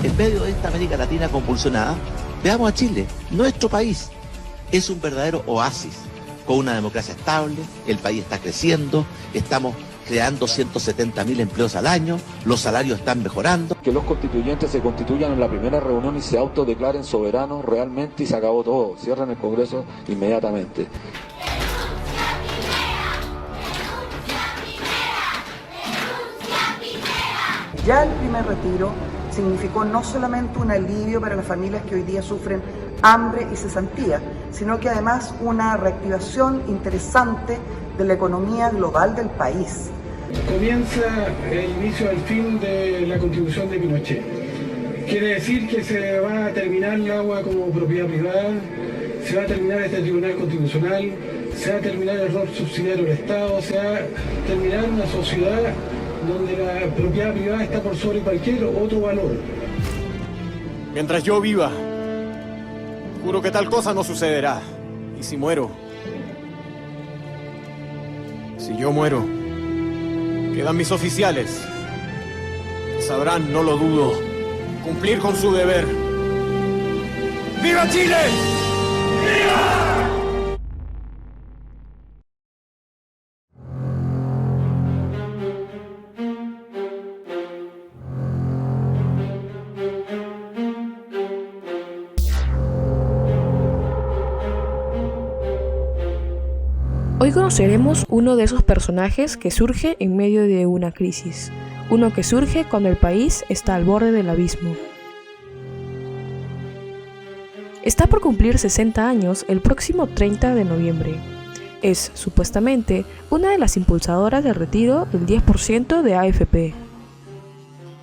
En medio de esta América Latina convulsionada, veamos a Chile, nuestro país. Es un verdadero oasis, con una democracia estable, el país está creciendo, estamos creando 170.000 empleos al año, los salarios están mejorando. Que los constituyentes se constituyan en la primera reunión y se autodeclaren soberanos realmente y se acabó todo. Cierran el Congreso inmediatamente. Ya el primer retiro significó no solamente un alivio para las familias que hoy día sufren hambre y cesantía, sino que además una reactivación interesante de la economía global del país. Comienza el inicio del fin de la Constitución de Pinochet. Quiere decir que se va a terminar el agua como propiedad privada, se va a terminar este Tribunal Constitucional, se va a terminar el rol subsidiario del Estado, se va a terminar una sociedad donde la propiedad privada está por sobre cualquier otro valor. Mientras yo viva, juro que tal cosa no sucederá. Y si muero, si yo muero, quedan mis oficiales, que sabrán, no lo dudo, cumplir con su deber. ¡Viva Chile! ¡Viva! Hoy conoceremos uno de esos personajes que surge en medio de una crisis, uno que surge cuando el país está al borde del abismo. Está por cumplir 60 años el próximo 30 de noviembre. Es, supuestamente, una de las impulsadoras del retiro del 10% de AFP.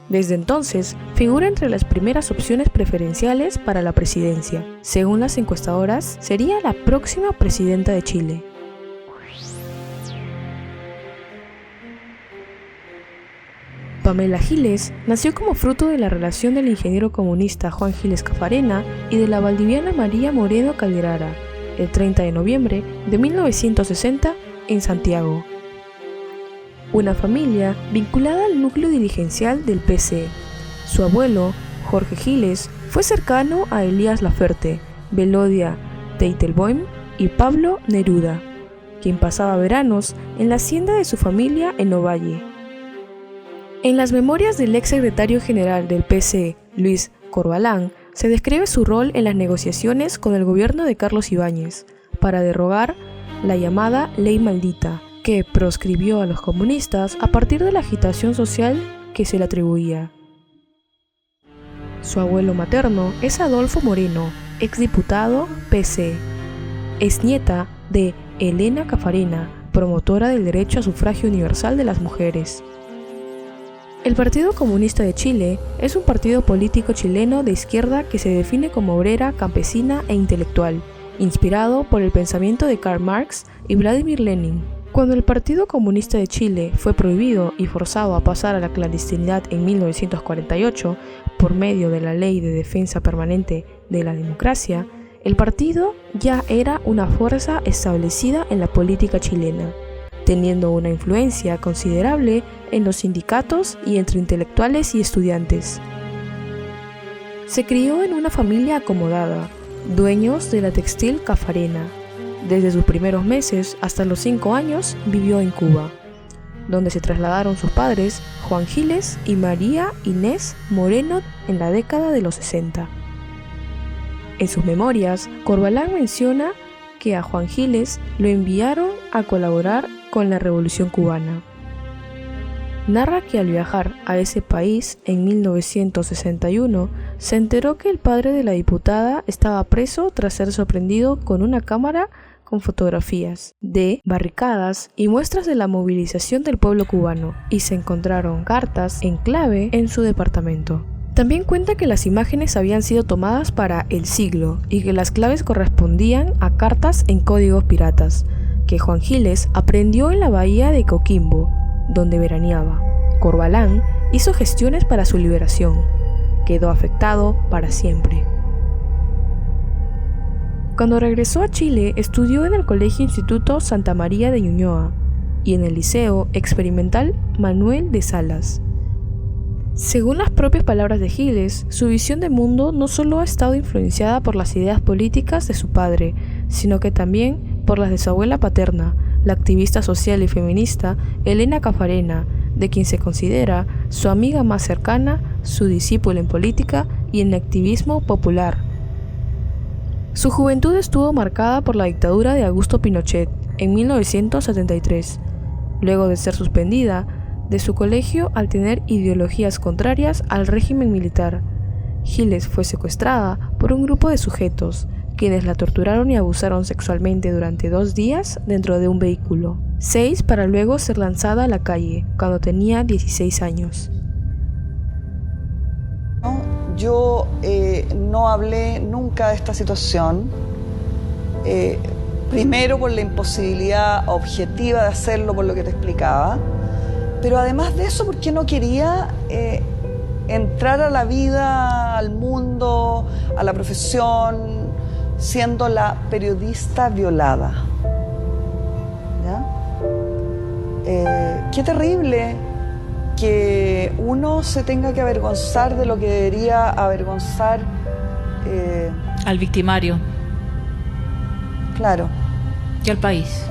Desde entonces, figura entre las primeras opciones preferenciales para la presidencia. Según las encuestadoras, sería la próxima presidenta de Chile. Pamela Giles nació como fruto de la relación del ingeniero comunista Juan Giles Cafarena y de la valdiviana María Moreno Calderara, el 30 de noviembre de 1960 en Santiago. Una familia vinculada al núcleo dirigencial del PC. Su abuelo, Jorge Giles, fue cercano a Elías Laferte, Velodia Teitelboim y Pablo Neruda, quien pasaba veranos en la hacienda de su familia en Ovalle. En las memorias del ex secretario general del PC, Luis Corvalán, se describe su rol en las negociaciones con el gobierno de Carlos Ibáñez para derogar la llamada Ley Maldita, que proscribió a los comunistas a partir de la agitación social que se le atribuía. Su abuelo materno es Adolfo Moreno, exdiputado PC. Es nieta de Elena Cafarena, promotora del derecho a sufragio universal de las mujeres. El Partido Comunista de Chile es un partido político chileno de izquierda que se define como obrera, campesina e intelectual, inspirado por el pensamiento de Karl Marx y Vladimir Lenin. Cuando el Partido Comunista de Chile fue prohibido y forzado a pasar a la clandestinidad en 1948 por medio de la Ley de Defensa Permanente de la Democracia, el partido ya era una fuerza establecida en la política chilena, teniendo una influencia considerable en los sindicatos y entre intelectuales y estudiantes. Se crió en una familia acomodada, dueños de la textil Cafarena. Desde sus primeros meses hasta los 5 años vivió en Cuba, donde se trasladaron sus padres, Juan Giles y María Inés Moreno, en la década de los 60. En sus memorias, Corvalán menciona que a Juan Giles lo enviaron a colaborar con la Revolución Cubana. Narra que al viajar a ese país en 1961 se enteró que el padre de la diputada estaba preso tras ser sorprendido con una cámara con fotografías de barricadas y muestras de la movilización del pueblo cubano, y se encontraron cartas en clave en su departamento. También cuenta que las imágenes habían sido tomadas para El Siglo y que las claves correspondían a cartas en códigos piratas, que Juan Giles aprendió en la bahía de Coquimbo, donde veraneaba. Corvalán hizo gestiones para su liberación. Quedó afectado para siempre. Cuando regresó a Chile, estudió en el Colegio Instituto Santa María de Ñuñoa y en el Liceo Experimental Manuel de Salas. Según las propias palabras de Giles, su visión de mundo no solo ha estado influenciada por las ideas políticas de su padre, sino que también por las de su abuela paterna, la activista social y feminista Elena Cafarena, de quien se considera su amiga más cercana, su discípula en política y en activismo popular. Su juventud estuvo marcada por la dictadura de Augusto Pinochet en 1973, luego de ser suspendida de su colegio al tener ideologías contrarias al régimen militar. Giles fue secuestrada por un grupo de sujetos, quienes la torturaron y abusaron sexualmente durante 2 días dentro de un vehículo, 6 para luego ser lanzada a la calle cuando tenía 16 años. Yo no hablé nunca de esta situación, primero por la imposibilidad objetiva de hacerlo por lo que te explicaba, pero además de eso porque no quería entrar a la vida, al mundo, a la profesión, siendo la periodista violada. ¿Ya? Qué terrible que uno se tenga que avergonzar de lo que debería avergonzar al victimario. Claro. Y al país.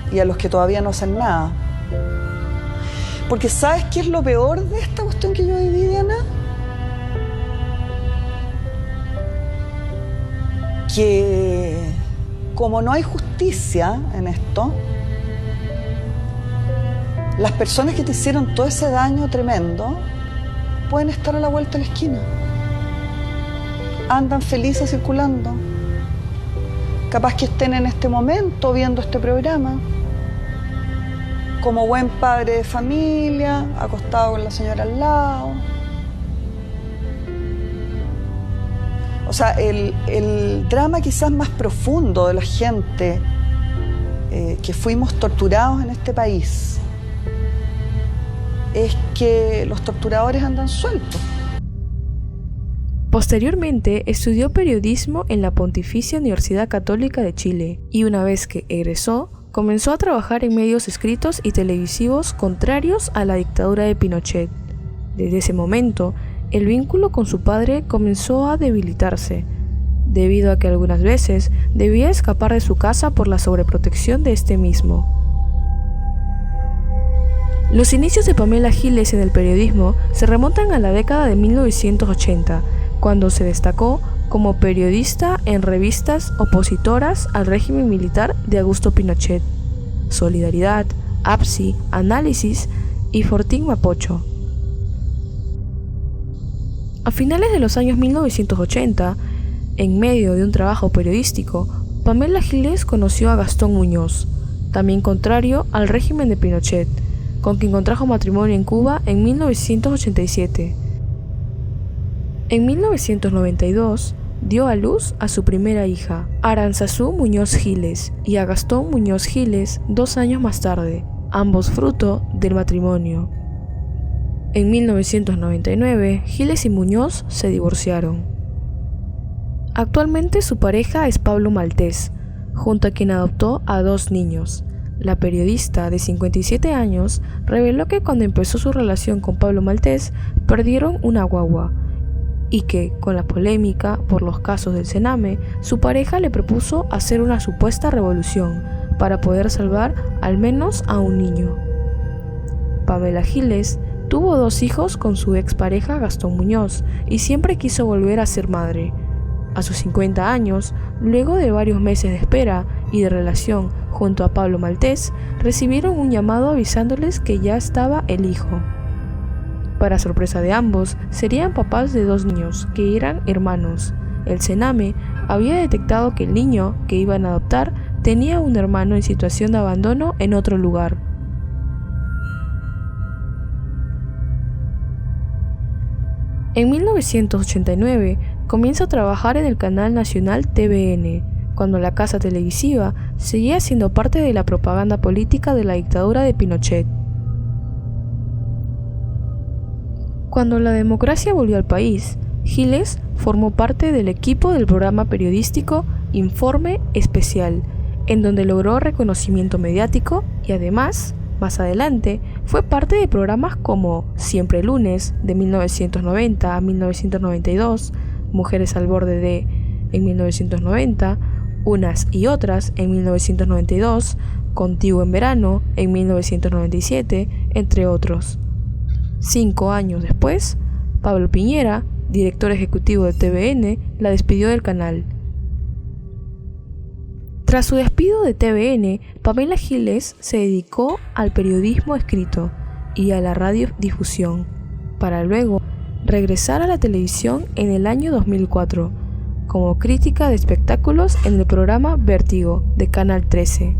Y a los que todavía no hacen nada. Porque ¿sabes qué es lo peor de esta cuestión que yo viví, Diana? Que como no hay justicia en esto, las personas que te hicieron todo ese daño tremendo pueden estar a la vuelta de la esquina. Andan felices circulando. Capaz que estén en este momento viendo este programa, como buen padre de familia, acostado con la señora al lado. O sea, el drama quizás más profundo de la gente que fuimos torturados en este país es que los torturadores andan sueltos. Posteriormente estudió periodismo en la Pontificia Universidad Católica de Chile y una vez que egresó, comenzó a trabajar en medios escritos y televisivos contrarios a la dictadura de Pinochet. Desde ese momento, el vínculo con su padre comenzó a debilitarse, debido a que algunas veces debía escapar de su casa por la sobreprotección de este mismo. Los inicios de Pamela Giles en el periodismo se remontan a la década de 1980, cuando se destacó como periodista en revistas opositoras al régimen militar de Augusto Pinochet, Solidaridad, APSI, Análisis y Fortín Mapocho. A finales de los años 1980, en medio de un trabajo periodístico, Pamela Giles conoció a Gastón Muñoz, también contrario al régimen de Pinochet, con quien contrajo matrimonio en Cuba en 1987. En 1992 dio a luz a su primera hija, Aranzazú Muñoz Giles, y a Gastón Muñoz Giles 2 años más tarde, ambos fruto del matrimonio. En 1999, Giles y Muñoz se divorciaron. Actualmente su pareja es Pablo Maltés, junto a quien adoptó a 2 niños. La periodista de 57 años reveló que cuando empezó su relación con Pablo Maltés perdieron una guagua y que, con la polémica por los casos del Sename, su pareja le propuso hacer una supuesta revolución para poder salvar al menos a un niño. Pamela Giles tuvo 2 hijos con su expareja Gastón Muñoz y siempre quiso volver a ser madre. A sus 50 años, luego de varios meses de espera y de relación junto a Pablo Maltés, recibieron un llamado avisándoles que ya estaba el hijo. Para sorpresa de ambos, serían papás de 2 niños, que eran hermanos. El Sename había detectado que el niño que iban a adoptar tenía un hermano en situación de abandono en otro lugar. En 1989 comienza a trabajar en el canal nacional TVN, cuando la casa televisiva seguía siendo parte de la propaganda política de la dictadura de Pinochet. Cuando la democracia volvió al país, Giles formó parte del equipo del programa periodístico Informe Especial, en donde logró reconocimiento mediático y además, más adelante, fue parte de programas como Siempre Lunes, de 1990 a 1992, Mujeres al Borde de, en 1990, Unas y Otras, en 1992, Contigo en Verano, en 1997, entre otros. 5 años después, Pablo Piñera, director ejecutivo de TVN, la despidió del canal. Tras su despido de TVN, Pamela Giles se dedicó al periodismo escrito y a la radiodifusión, para luego regresar a la televisión en el año 2004, como crítica de espectáculos en el programa Vértigo, de Canal 13.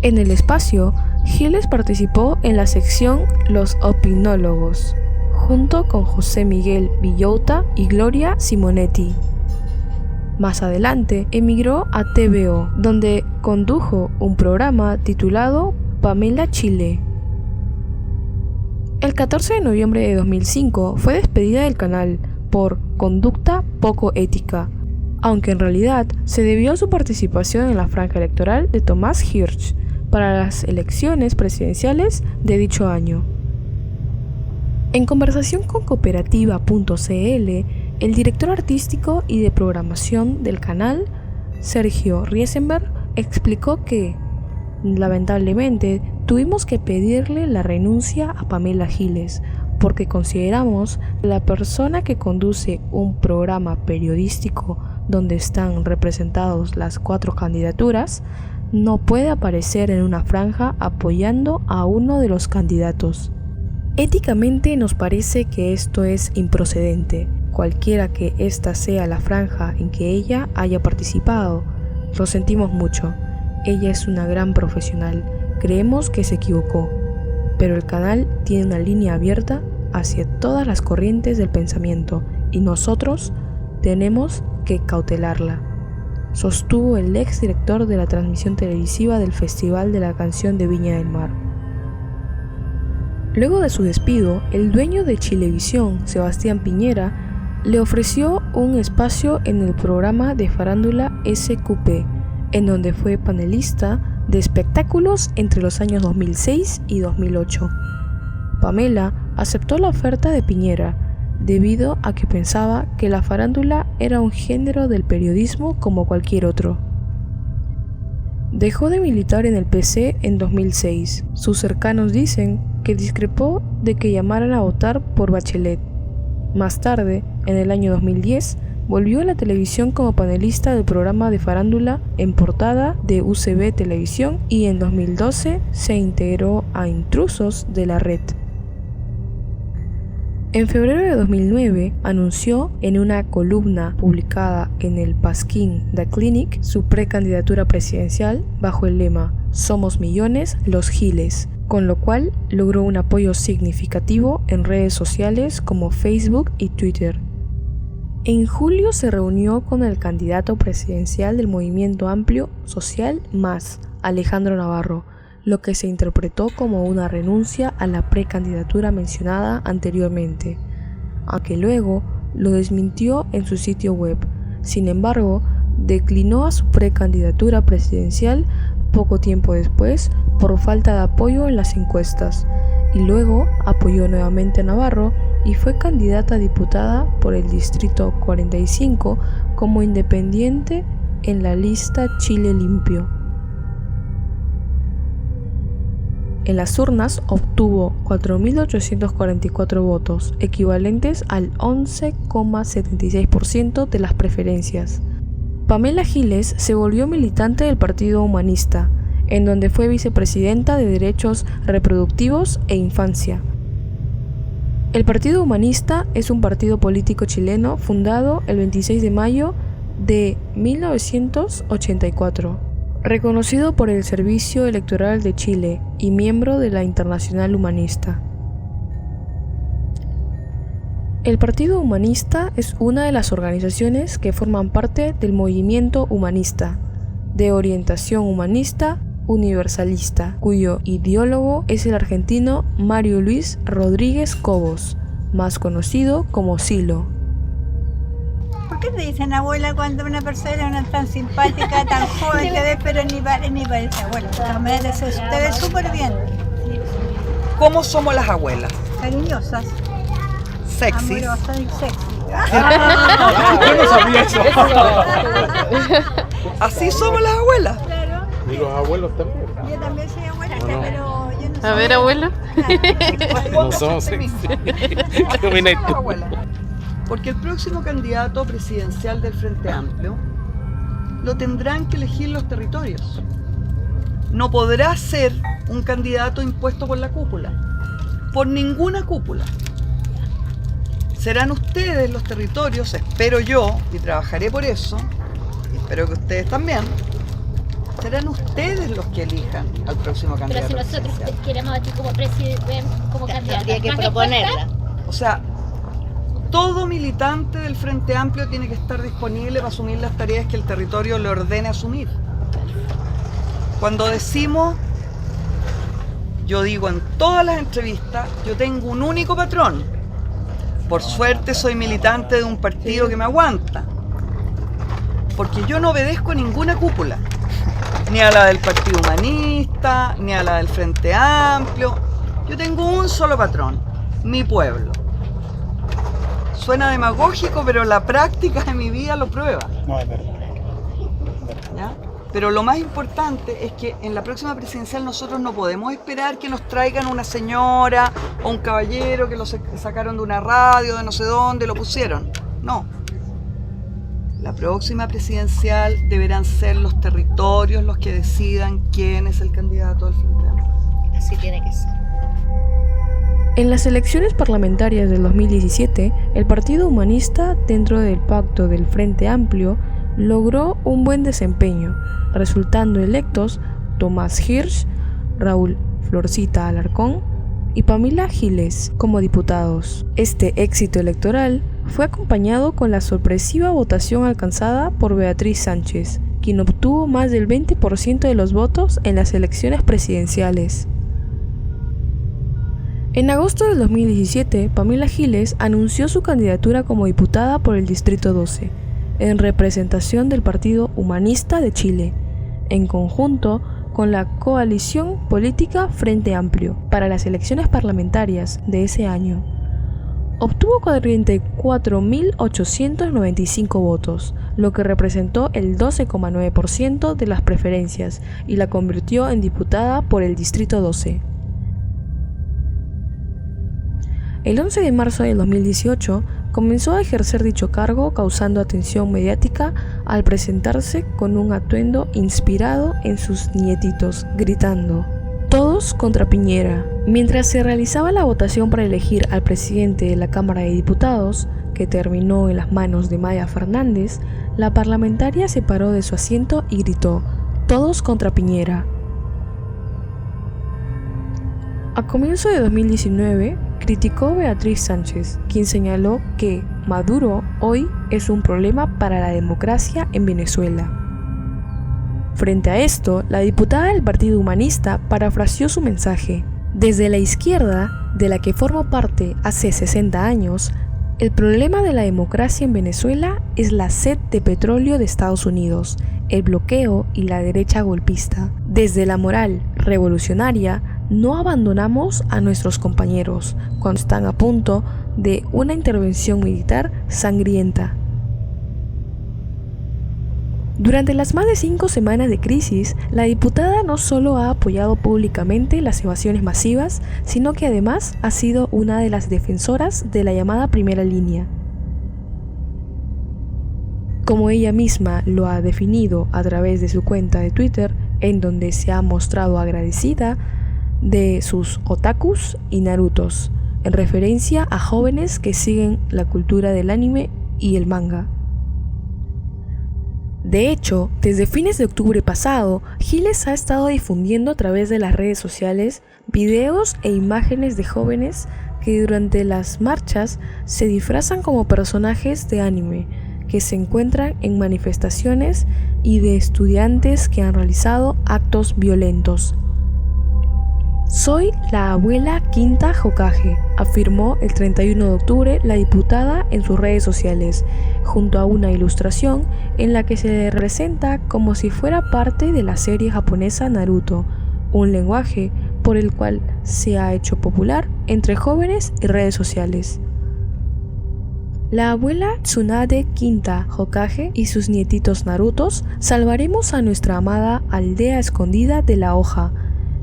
En el espacio, Giles participó en la sección Los Opinólogos, junto con José Miguel Villota y Gloria Simonetti. Más adelante emigró a TVO, donde condujo un programa titulado Pamela Chile. El 14 de noviembre de 2005 fue despedida del canal por conducta poco ética, aunque en realidad se debió a su participación en la franja electoral de Tomás Hirsch para las elecciones presidenciales de dicho año. En conversación con Cooperativa.cl, el director artístico y de programación del canal, Sergio Riesenberg, explicó que, lamentablemente, tuvimos que pedirle la renuncia a Pamela Giles porque consideramos que la persona que conduce un programa periodístico donde están representados las 4 candidaturas no puede aparecer en una franja apoyando a uno de los candidatos. Éticamente nos parece que esto es improcedente, cualquiera que esta sea la franja en que ella haya participado. Lo sentimos mucho, ella es una gran profesional, creemos que se equivocó, pero el canal tiene una línea abierta hacia todas las corrientes del pensamiento y nosotros tenemos que cautelarla, sostuvo el ex director de la transmisión televisiva del Festival de la Canción de Viña del Mar. Luego de su despido, el dueño de Chilevisión, Sebastián Piñera, le ofreció un espacio en el programa de farándula SQP, en donde fue panelista de espectáculos entre los años 2006 y 2008. Pamela aceptó la oferta de Piñera, debido a que pensaba que la farándula era un género del periodismo como cualquier otro. Dejó de militar en el PC en 2006. Sus cercanos dicen que discrepó de que llamaran a votar por Bachelet. Más tarde, en el año 2010, volvió a la televisión como panelista del programa de farándula En Portada de UCB Televisión y en 2012 se integró a Intrusos de la Red. En febrero de 2009 anunció en una columna publicada en el Pasquín The Clinic su precandidatura presidencial bajo el lema Somos millones los Giles, con lo cual logró un apoyo significativo en redes sociales como Facebook y Twitter. En julio se reunió con el candidato presidencial del Movimiento Amplio Social Más, Alejandro Navarro, lo que se interpretó como una renuncia a la precandidatura mencionada anteriormente, aunque luego lo desmintió en su sitio web. Sin embargo, declinó a su precandidatura presidencial poco tiempo después por falta de apoyo en las encuestas, y luego apoyó nuevamente a Navarro y fue candidata a diputada por el Distrito 45 como independiente en la lista Chile Limpio. En las urnas obtuvo 4.844 votos, equivalentes al 11,76% de las preferencias. Pamela Giles se volvió militante del Partido Humanista, en donde fue vicepresidenta de Derechos Reproductivos e Infancia. El Partido Humanista es un partido político chileno fundado el 26 de mayo de 1984. Reconocido por el Servicio Electoral de Chile y miembro de la Internacional Humanista. El Partido Humanista es una de las organizaciones que forman parte del movimiento humanista, de orientación humanista universalista, cuyo ideólogo es el argentino Mario Luis Rodríguez Cobos, más conocido como Silo. ¿Por qué te dicen abuela cuando una persona es tan simpática, tan joven, te ves, pero ni parece abuela? Te ves súper bien. ¿Cómo somos las abuelas? Cariñosas. Sexys. Amorosas y sexy. Yo no sabía eso. Así somos las abuelas. Claro. Y los abuelos también. Yo también soy abuela, No. pero yo no soy. A ver, abuelo. No somos sexy. ¿Qué opinas tú? Porque el próximo candidato presidencial del Frente Amplio lo tendrán que elegir los territorios. No podrá ser un candidato impuesto por la cúpula, por ninguna cúpula. Serán ustedes los territorios, espero yo, y trabajaré por eso, y espero que ustedes también, serán ustedes los que elijan al próximo candidato. Pero si nosotros queremos a ti como candidato, habría que proponerla. O sea, todo militante del Frente Amplio tiene que estar disponible para asumir las tareas que el territorio le ordene asumir. Cuando decimos, yo digo en todas las entrevistas, yo tengo un único patrón. Por suerte soy militante de un partido que me aguanta. Porque yo no obedezco a ninguna cúpula. Ni a la del Partido Humanista, ni a la del Frente Amplio. Yo tengo un solo patrón, mi pueblo. Suena demagógico, pero la práctica de mi vida lo prueba. No, es verdad. ¿Ya? Pero lo más importante es que en la próxima presidencial nosotros no podemos esperar que nos traigan una señora o un caballero que lo sacaron de una radio, de no sé dónde, lo pusieron. No. La próxima presidencial deberán ser los territorios los que decidan quién es el candidato del Frente Amplio. Así tiene que ser. En las elecciones parlamentarias del 2017, el Partido Humanista, dentro del pacto del Frente Amplio, logró un buen desempeño, resultando electos Tomás Hirsch, Raúl Florcita Alarcón y Pamela Giles como diputados. Este éxito electoral fue acompañado con la sorpresiva votación alcanzada por Beatriz Sánchez, quien obtuvo más del 20% de los votos en las elecciones presidenciales. En agosto del 2017, Pamela Giles anunció su candidatura como diputada por el Distrito 12, en representación del Partido Humanista de Chile, en conjunto con la coalición política Frente Amplio, para las elecciones parlamentarias de ese año. Obtuvo 44.895 votos, lo que representó el 12,9% de las preferencias y la convirtió en diputada por el Distrito 12. El 11 de marzo de 2018 comenzó a ejercer dicho cargo, causando atención mediática al presentarse con un atuendo inspirado en sus nietitos, gritando "Todos contra Piñera". Mientras se realizaba la votación para elegir al presidente de la Cámara de Diputados, que terminó en las manos de Maya Fernández, la parlamentaria se paró de su asiento y gritó "Todos contra Piñera". A comienzo de 2019, criticó Beatriz Sánchez, quien señaló que Maduro hoy es un problema para la democracia en Venezuela. Frente a esto, la diputada del Partido Humanista parafraseó su mensaje. Desde la izquierda, de la que formo parte hace 60 años, el problema de la democracia en Venezuela es la sed de petróleo de Estados Unidos, el bloqueo y la derecha golpista. Desde la moral revolucionaria, no abandonamos a nuestros compañeros cuando están a punto de una intervención militar sangrienta. Durante las más de 5 semanas de crisis, la diputada no solo ha apoyado públicamente las evasiones masivas, sino que además ha sido una de las defensoras de la llamada primera línea. Como ella misma lo ha definido a través de su cuenta de Twitter, en donde se ha mostrado agradecida de sus otakus y narutos, en referencia a jóvenes que siguen la cultura del anime y el manga. De hecho, desde fines de octubre pasado, Giles ha estado difundiendo a través de las redes sociales videos e imágenes de jóvenes que durante las marchas se disfrazan como personajes de anime, que se encuentran en manifestaciones, y de estudiantes que han realizado actos violentos. Soy la abuela Quinta Hokage, afirmó el 31 de octubre la diputada en sus redes sociales, junto a una ilustración en la que se representa como si fuera parte de la serie japonesa Naruto, un lenguaje por el cual se ha hecho popular entre jóvenes y redes sociales. La abuela Tsunade Quinta Hokage y sus nietitos Narutos salvaremos a nuestra amada aldea escondida de la hoja.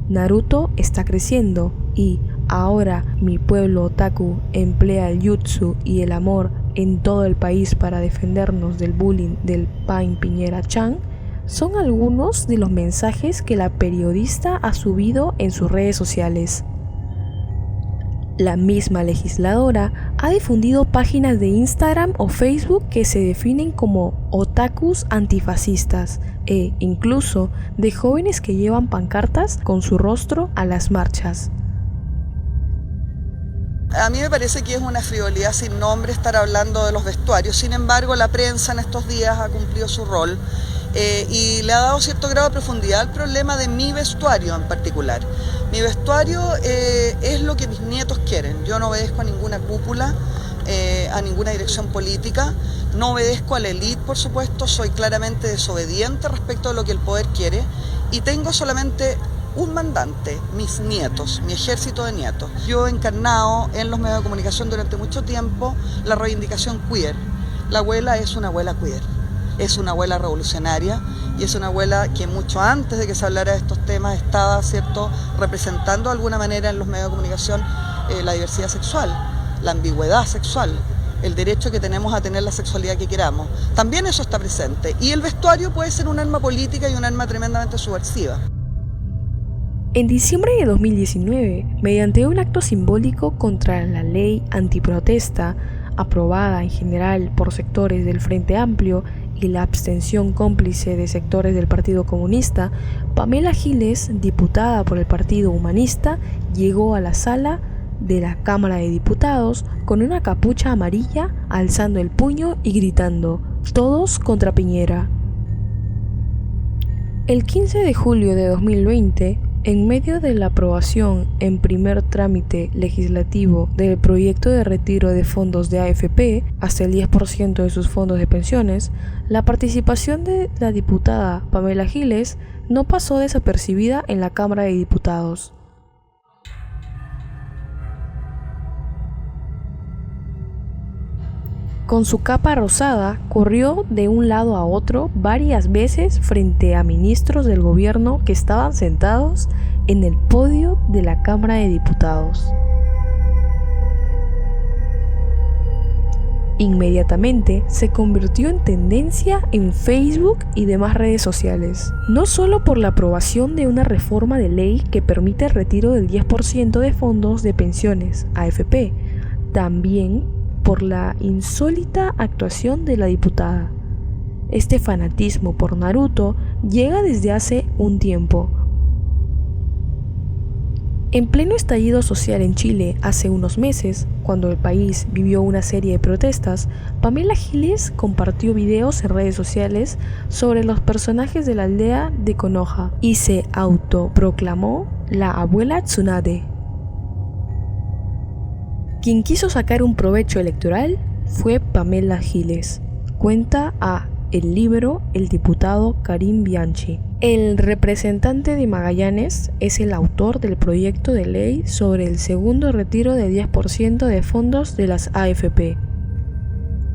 Naruto está creciendo y ahora mi pueblo otaku emplea el jutsu y el amor en todo el país para defendernos del bullying del Pain Piñera-chan, son algunos de los mensajes que la periodista ha subido en sus redes sociales. La misma legisladora ha difundido páginas de Instagram o Facebook que se definen como otakus antifascistas e incluso de jóvenes que llevan pancartas con su rostro a las marchas. A mí me parece que es una frivolidad sin nombre estar hablando de los vestuarios. Sin embargo, la prensa en estos días ha cumplido su rol y le ha dado cierto grado de profundidad al problema de mi vestuario en particular. Mi vestuario es lo que mis nietos quieren. Yo no obedezco a ninguna cúpula, a ninguna dirección política, no obedezco a la élite, por supuesto, soy claramente desobediente respecto a lo que el poder quiere y tengo solamente un mandante, mis nietos, mi ejército de nietos. Yo he encarnado en los medios de comunicación durante mucho tiempo la reivindicación queer. La abuela es una abuela queer, es una abuela revolucionaria y es una abuela que mucho antes de que se hablara de estos temas estaba, ¿cierto?, representando de alguna manera en los medios de comunicación la diversidad sexual, la ambigüedad sexual, el derecho que tenemos a tener la sexualidad que queramos. También eso está presente y el vestuario puede ser un arma política y un arma tremendamente subversiva. En diciembre de 2019, mediante un acto simbólico contra la ley antiprotesta, aprobada en general por sectores del Frente Amplio y la abstención cómplice de sectores del Partido Comunista, Pamela Giles, diputada por el Partido Humanista, llegó a la sala de la Cámara de Diputados con una capucha amarilla, alzando el puño y gritando: "Todos contra Piñera". El 15 de julio de 2020, en medio de la aprobación en primer trámite legislativo del proyecto de retiro de fondos de AFP hasta el 10% de sus fondos de pensiones, la participación de la diputada Pamela Giles no pasó desapercibida en la Cámara de Diputados. Con su capa rosada, corrió de un lado a otro varias veces frente a ministros del gobierno que estaban sentados en el podio de la Cámara de Diputados. Inmediatamente se convirtió en tendencia en Facebook y demás redes sociales, no solo por la aprobación de una reforma de ley que permite el retiro del 10% de fondos de pensiones, AFP, también por la insólita actuación de la diputada. Este fanatismo por Naruto llega desde hace un tiempo. En pleno estallido social en Chile hace unos meses, cuando el país vivió una serie de protestas, Pamela Giles compartió videos en redes sociales sobre los personajes de la aldea de Konoha y se autoproclamó la abuela Tsunade. Quien quiso sacar un provecho electoral fue Pamela Giles, cuenta a El Libro el diputado Karim Bianchi. El representante de Magallanes es el autor del proyecto de ley sobre el segundo retiro del 10% de fondos de las AFP.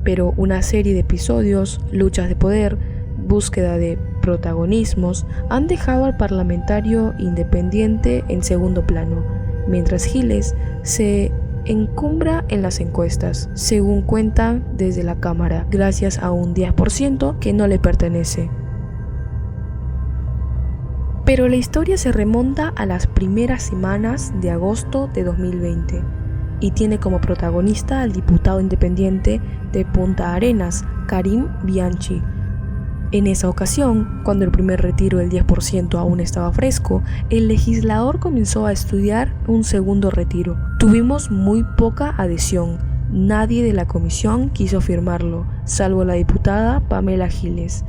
Pero una serie de episodios, luchas de poder, búsqueda de protagonismos han dejado al parlamentario independiente en segundo plano, mientras Giles se encumbra en las encuestas, según cuentan desde la Cámara, gracias a un 10% que no le pertenece. Pero la historia se remonta a las primeras semanas de agosto de 2020 y tiene como protagonista al diputado independiente de Punta Arenas, Karim Bianchi. En esa ocasión, cuando el primer retiro del 10% aún estaba fresco, el legislador comenzó a estudiar un segundo retiro. Tuvimos muy poca adhesión. Nadie de la comisión quiso firmarlo, salvo la diputada Pamela Giles.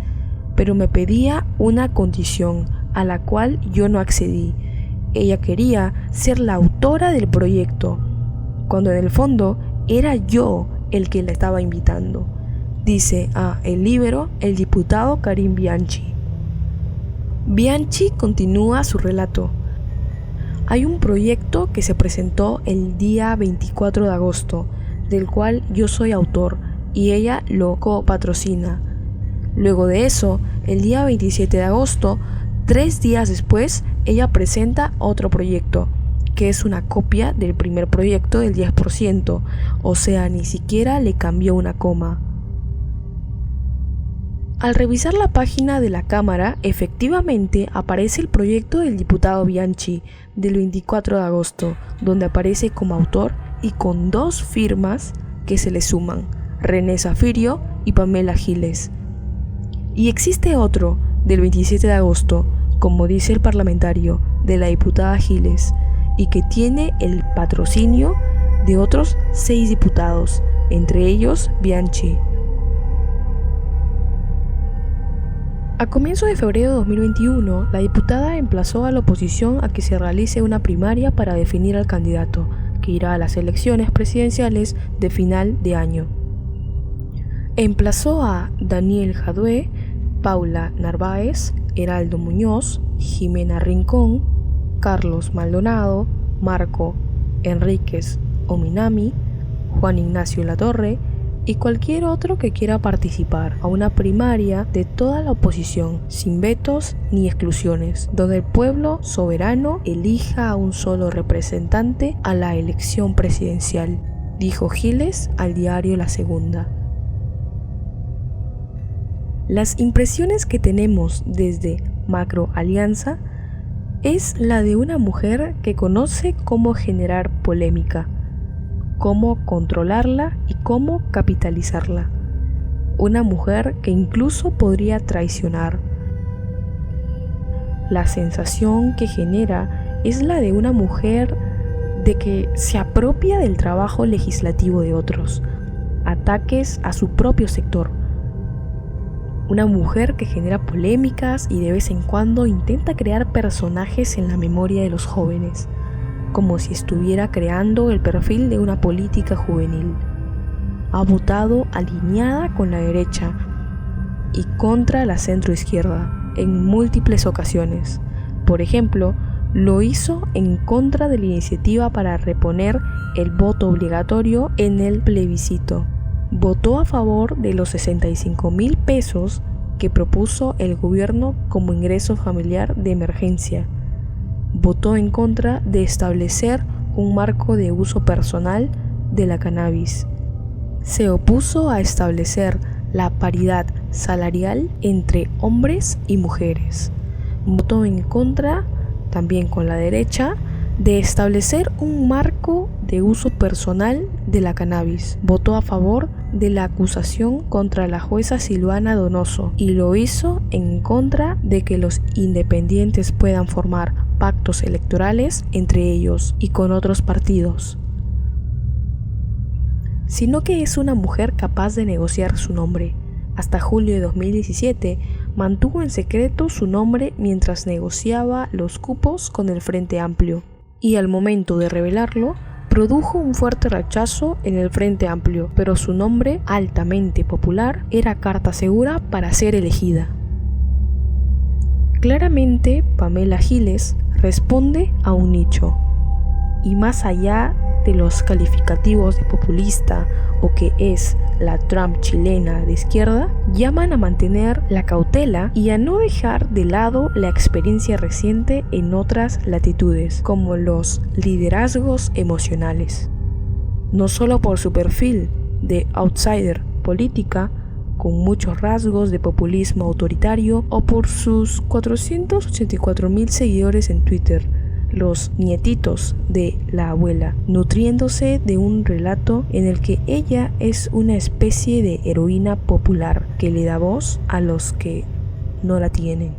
Pero me pedía una condición, a la cual yo no accedí. ella quería ser la autora del proyecto, cuando en el fondo era yo el que la estaba invitando, dice a El Líbero el diputado Karim Bianchi. Bianchi continúa su relato. Hay un proyecto que se presentó el día 24 de agosto, del cual yo soy autor y ella lo copatrocina. Luego de eso, el día 27 de agosto, 3 días después, ella presenta otro proyecto, que es una copia del primer proyecto del 10%, o sea, ni siquiera le cambió una coma. Al revisar la página de la Cámara, efectivamente aparece el proyecto del diputado Bianchi del 24 de agosto, donde aparece como autor y con 2 firmas que se le suman, René Zafirio y Pamela Giles. Y existe otro del 27 de agosto, como dice el parlamentario, de la diputada Giles, y que tiene el patrocinio de otros 6 diputados, entre ellos Bianchi. A comienzos de febrero de 2021, la diputada emplazó a la oposición a que se realice una primaria para definir al candidato, que irá a las elecciones presidenciales de final de año. Emplazó a Daniel Jadue, Paula Narváez, Heraldo Muñoz, Jimena Rincón, Carlos Maldonado, Marco Enríquez Ominami, Juan Ignacio Latorre y cualquier otro que quiera participar a una primaria de toda la oposición, sin vetos ni exclusiones, donde el pueblo soberano elija a un solo representante a la elección presidencial, dijo Giles al diario La Segunda. Las impresiones que tenemos desde Macro Alianza es la de una mujer que conoce cómo generar polémica, cómo controlarla y cómo capitalizarla. Una mujer que incluso podría traicionar. La sensación que genera es la de una mujer de que se apropia del trabajo legislativo de otros, ataques a su propio sector. Una mujer que genera polémicas y de vez en cuando intenta crear personajes en la memoria de los jóvenes, como si estuviera creando el perfil de una política juvenil. Ha votado alineada con la derecha y contra la centroizquierda en múltiples ocasiones. Por ejemplo, lo hizo en contra de la iniciativa para reponer el voto obligatorio en el plebiscito. Votó a favor de los 65,000 pesos que propuso el gobierno como ingreso familiar de emergencia. Votó en contra de establecer un marco de uso personal de la cannabis. Se opuso a establecer la paridad salarial entre hombres y mujeres. Votó en contra, también con la derecha, de establecer un marco de uso personal de la cannabis. Votó a favor de la acusación contra la jueza Silvana Donoso y lo hizo en contra de que los independientes puedan formar pactos electorales entre ellos y con otros partidos, sino que es una mujer capaz de negociar su nombre. Hasta julio de 2017 mantuvo en secreto su nombre mientras negociaba los cupos con el Frente Amplio, y al momento de revelarlo produjo un fuerte rechazo en el Frente Amplio, pero su nombre, altamente popular, era carta segura para ser elegida. Claramente, Pamela Giles responde a un nicho, y más allá de los calificativos de populista o que es la Trump chilena de izquierda, llaman a mantener la cautela y a no dejar de lado la experiencia reciente en otras latitudes, como los liderazgos emocionales. No solo por su perfil de outsider política, con muchos rasgos de populismo autoritario, o por sus 484,000 seguidores en Twitter, los nietitos de la abuela, nutriéndose de un relato en el que ella es una especie de heroína popular que le da voz a los que no la tienen.